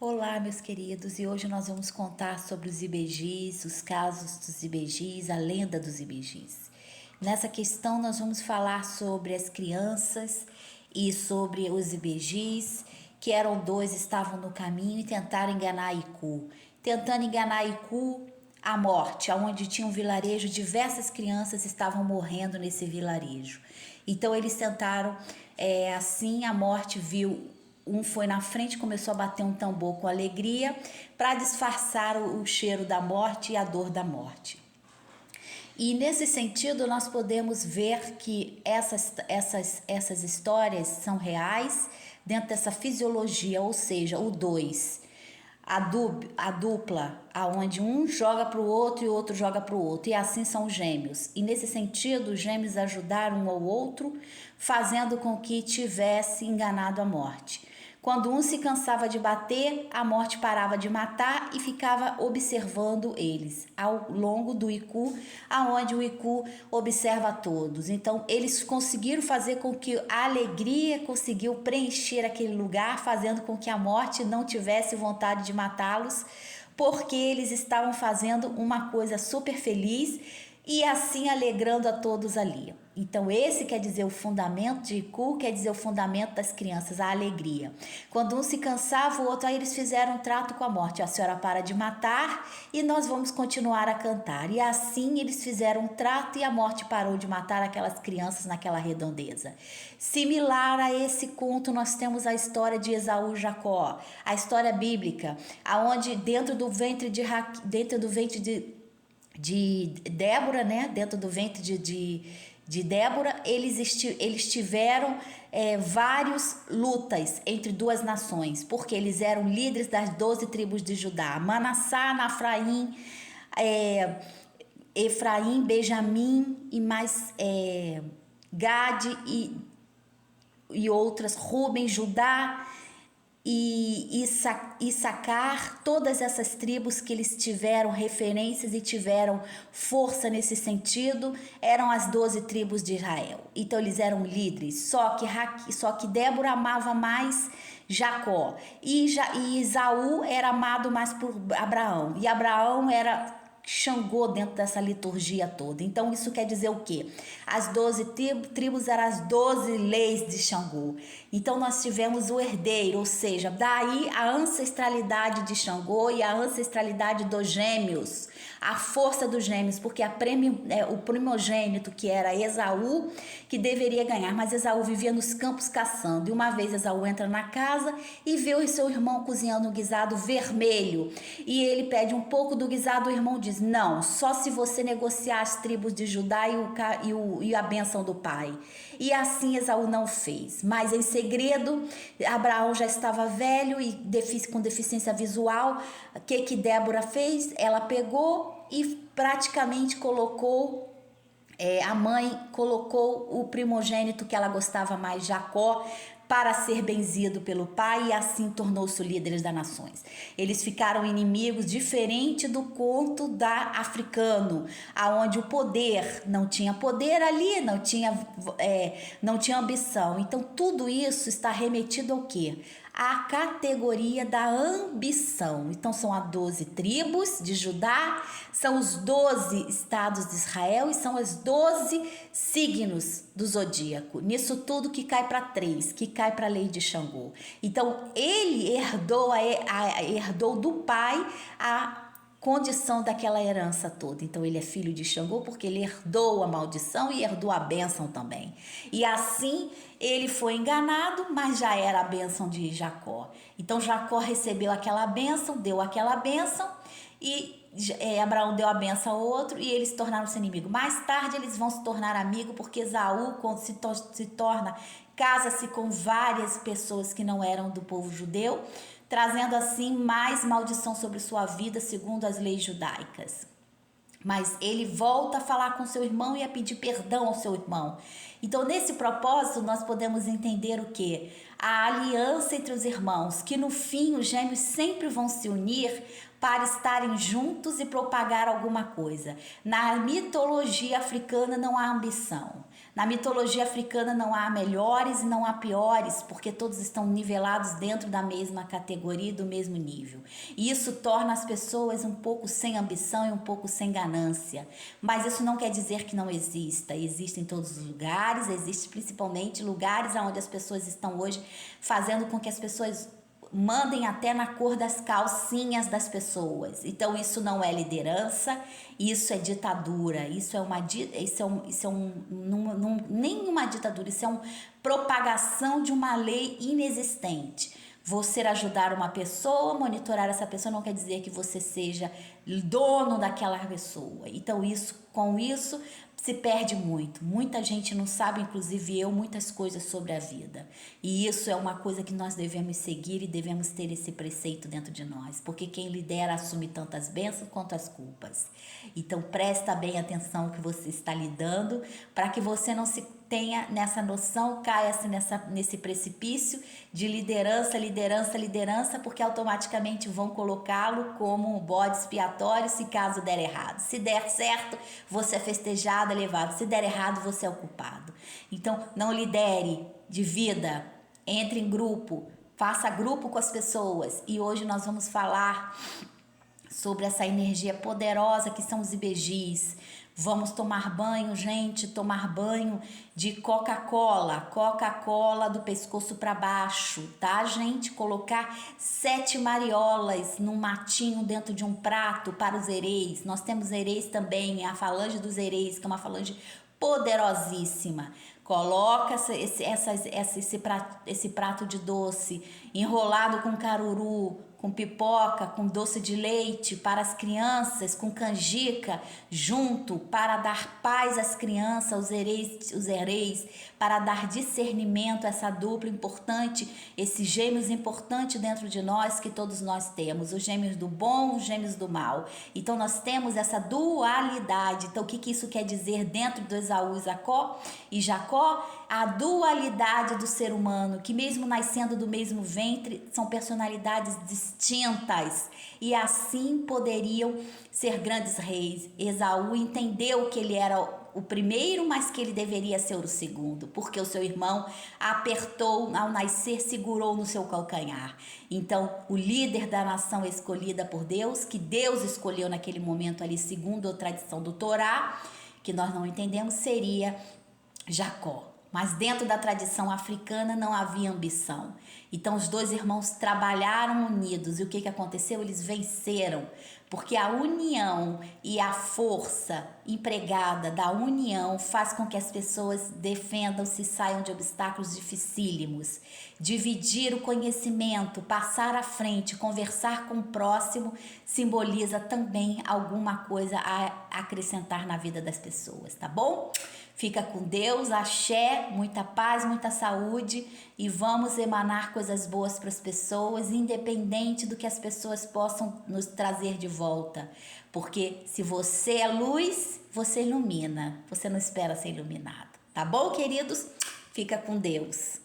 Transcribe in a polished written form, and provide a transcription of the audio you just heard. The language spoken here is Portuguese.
Olá, meus queridos, e hoje nós vamos contar sobre os IBGs, os casos dos IBGs, a lenda dos IBGs. Nessa questão, nós vamos falar sobre as crianças e sobre os IBGs, que eram dois, estavam no caminho e tentaram enganar Iku. Tentando enganar Iku, a morte, onde tinha um vilarejo, diversas crianças estavam morrendo nesse vilarejo. Então eles tentaram, assim a morte viu. Um foi na frente, começou a bater um tambor com alegria para disfarçar o cheiro da morte e a dor da morte. E nesse sentido nós podemos ver que essas histórias são reais dentro dessa fisiologia, ou seja, o dois, a dupla, aonde um joga para o outro e o outro joga para o outro, e assim são os gêmeos. E nesse sentido, os gêmeos ajudaram um ao outro, fazendo com que tivesse enganado a morte. Quando um se cansava de bater, a morte parava de matar e ficava observando eles, ao longo do Iku, aonde o Iku observa todos. Então, eles conseguiram fazer com que a alegria conseguiu preencher aquele lugar, fazendo com que a morte não tivesse vontade de matá-los, porque eles estavam fazendo uma coisa super feliz e assim alegrando a todos ali. Então esse quer dizer o fundamento de Iku, quer dizer o fundamento das crianças, a alegria. Quando um se cansava, o outro, aí eles fizeram um trato com a morte. A senhora para de matar e nós vamos continuar a cantar. E assim eles fizeram um trato e a morte parou de matar aquelas crianças naquela redondeza. Similar a esse conto, nós temos a história de Esaú e Jacó, a história bíblica, aonde dentro do ventre de Débora, né? Dentro do ventre de Débora, eles tiveram várias lutas entre duas nações, porque eles eram líderes das 12 tribos de Judá, Manassá, Efraim, Benjamim e mais Gade e outras, Ruben, Judá e Issacar, todas essas tribos que eles tiveram referências e tiveram força nesse sentido, eram as 12 tribos de Israel. Então eles eram líderes, só que Débora amava mais Jacó e Esaú era amado mais por Abraão, e Abraão era Xangô dentro dessa liturgia toda. Então isso quer dizer o quê? As 12 tribos eram as 12 leis de Xangô. Então nós tivemos o herdeiro, ou seja, daí a ancestralidade de Xangô e a ancestralidade dos gêmeos, a força dos gêmeos, porque o primogênito, que era Esaú, que deveria ganhar, mas Esaú vivia nos campos caçando, e uma vez Esaú entra na casa e vê o seu irmão cozinhando um guisado vermelho, e ele pede um pouco do guisado, o irmão diz: não, só se você negociar as tribos de Judá e a bênção do pai. E assim Esaú não fez, mas em segredo Abraão já estava velho e com deficiência visual. O que Débora fez? Ela pegou e praticamente colocou, a mãe colocou o primogênito que ela gostava mais, Jacó, para ser benzido pelo pai, e assim tornou-se líderes das nações. Eles ficaram inimigos, diferente do conto da africano, aonde o poder não tinha poder ali, não tinha ambição. Então tudo isso está remetido ao quê? A categoria da ambição. Então são as 12 tribos de Judá, são os 12 estados de Israel e são as 12 signos do zodíaco. Nisso tudo que cai para 3, que cai para a lei de Xangô. Então ele herdou do pai a condição daquela herança toda. Então ele é filho de Xangô porque ele herdou a maldição e herdou a bênção também. E assim ele foi enganado, mas já era a bênção de Jacó. Então Jacó recebeu aquela bênção, deu aquela bênção, e Abraão deu a bênção ao outro e eles tornaram-se inimigos. Mais tarde eles vão se tornar amigos, porque Esaú, quando se torna, casa-se com várias pessoas que não eram do povo judeu, trazendo assim mais maldição sobre sua vida, segundo as leis judaicas. Mas ele volta a falar com seu irmão e a pedir perdão ao seu irmão. Então, nesse propósito, nós podemos entender o quê? A aliança entre os irmãos, que no fim os gêmeos sempre vão se unir para estarem juntos e propagar alguma coisa. Na mitologia africana não há ambição. Na mitologia africana não há melhores e não há piores, porque todos estão nivelados dentro da mesma categoria, do mesmo nível. E isso torna as pessoas um pouco sem ambição e um pouco sem ganância. Mas isso não quer dizer que não exista. Existe em todos os lugares, existe principalmente lugares onde as pessoas estão hoje fazendo com que as pessoas mandem até na cor das calcinhas das pessoas. Então isso não é liderança, isso é ditadura, nem uma ditadura, isso é uma propagação de uma lei inexistente. Você ajudar uma pessoa, monitorar essa pessoa não quer dizer que você seja dono daquela pessoa. Então com isso se perde muito. Muita gente não sabe, inclusive eu, muitas coisas sobre a vida. E isso é uma coisa que nós devemos seguir e devemos ter esse preceito dentro de nós. Porque quem lidera assume tantas bênçãos quanto as culpas. Então presta bem atenção no que você está lidando, para que você não se tenha nessa noção, caia-se nesse precipício de liderança, porque automaticamente vão colocá-lo como um bode expiatório se caso der errado. Se der certo, você é festejado, é levado. Se der errado, você é o culpado. Então, não lidere, divida, entre em grupo, faça grupo com as pessoas. E hoje nós vamos falar sobre essa energia poderosa que são os IBGs. Vamos tomar banho, gente, tomar banho de Coca-Cola do pescoço para baixo, tá, gente? Colocar 7 mariolas num matinho dentro de um prato para os ereis. Nós temos ereis também, a falange dos ereis, que é uma falange poderosíssima. Coloca esse prato de doce enrolado com caruru, com pipoca, com doce de leite para as crianças, com canjica junto, para dar paz às crianças, os ereis, para dar discernimento a essa dupla importante, esses gêmeos importantes dentro de nós que todos nós temos, os gêmeos do bom, os gêmeos do mal. Então nós temos essa dualidade. Então o que isso quer dizer dentro do Esaú e Jacó? A dualidade do ser humano, que mesmo nascendo do mesmo ventre, são personalidades distintas e assim poderiam ser grandes reis. Esaú entendeu que ele era o primeiro, mas que ele deveria ser o segundo, porque o seu irmão apertou ao nascer, segurou no seu calcanhar. Então, o líder da nação escolhida por Deus, que Deus escolheu naquele momento ali, segundo a tradição do Torá, que nós não entendemos, seria Jacó. Mas dentro da tradição africana não havia ambição. Então os dois irmãos trabalharam unidos. E o que aconteceu? Eles venceram. Porque a união e a força empregada da união faz com que as pessoas defendam-se e saiam de obstáculos dificílimos. Dividir o conhecimento, passar à frente, conversar com o próximo, simboliza também alguma coisa a acrescentar na vida das pessoas, tá bom? Fica com Deus, axé, muita paz, muita saúde e vamos emanar coisas boas para as pessoas, independente do que as pessoas possam nos trazer de volta. Porque se você é luz, você ilumina, você não espera ser iluminado. Tá bom, queridos? Fica com Deus.